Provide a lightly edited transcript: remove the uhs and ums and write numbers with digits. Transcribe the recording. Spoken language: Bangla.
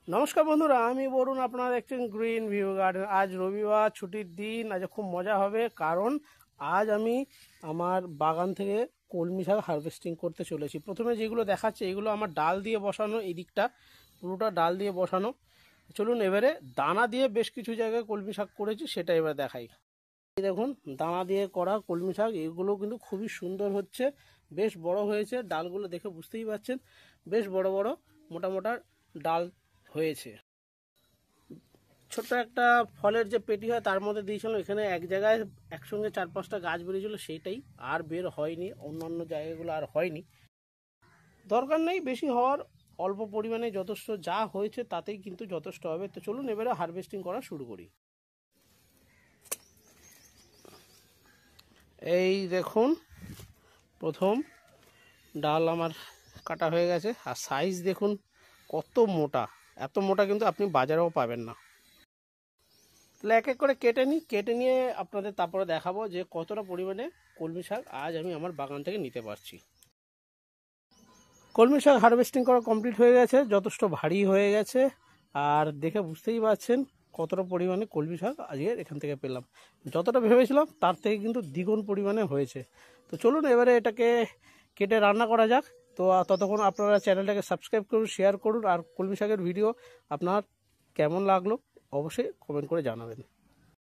নমস্কার বন্ধুরা, আমি বরুণ। আপনারা দেখছেন গ্রিন ভিউ গার্ডেন। আজ রবিবার, ছুটির দিন। আজ খুব মজা হবে, কারণ আজ আমি আমার বাগান থেকে কলমি শাক হারভেস্টিং করতে চলেছি। প্রথমে যেগুলো দেখাচ্ছে এগুলো আমার ডাল দিয়ে বসানো, এই দিকটা পুরোটা ডাল দিয়ে বসানো। চলুন এবারে দানা দিয়ে বেশ কিছু জায়গায় কলমি শাক করেছি, সেটা এবার দেখাই। এই দেখুন, দানা দিয়ে করা কলমি শাক, এগুলো কিন্তু খুবই সুন্দর হচ্ছে, বেশ বড় হয়েছে। ডালগুলো দেখে বুঝতেই পারছেন, বেশ বড় বড় মোটা মোটা ডাল হয়েছে। ছোট্ট একটা ফলের যে পেটি হয় তার মধ্যে দিয়েছিলাম, এখানে এক জায়গায় একসঙ্গে 4-5টা গাছ বেরিয়েছিল, সেইটাই আর বের হয়নি। অন্যান্য জায়গাগুলো আর হয়নি, দরকার নেই বেশি হওয়ার, অল্প পরিমাণে যথেষ্ট। যা হয়েছে তাতেই কিন্তু যথেষ্ট হবে। তো চলুন এবারে হারভেস্টিং করা শুরু করি। এই দেখুন, প্রথম ডাল আমার কাটা হয়ে গেছে, আর সাইজ দেখুন কত মোটা। এত মোটা কিন্তু আপনি বাজারেও পাবেন না। তাহলে এক এক করে কেটে নিই, কেটে নিয়ে আপনাদের তারপরে দেখাবো যে কতটা পরিমাণে কলমি শাক আজ আমি আমার বাগান থেকে নিতে পারছি। কলমি শাক হারভেস্টিং করা কমপ্লিট হয়ে গেছে, যথেষ্ট ভারী হয়ে গেছে। আর দেখে বুঝতেই পারছেন কতটা পরিমাণে কলমি শাক আজকে এখান থেকে পেলাম। যতটা ভেবেছিলাম তার থেকে কিন্তু দ্বিগুণ পরিমাণে হয়েছে। তো চলুন এবারে এটাকে কেটে রান্না করা যাক। তো ততক্ষণ আপনারা চ্যানেলটাকে সাবস্ক্রাইব করুন, শেয়ার করুন, আর কলমি শাকের ভিডিও আপনার কেমন লাগলো অবশ্যই কমেন্ট করে জানাবেন।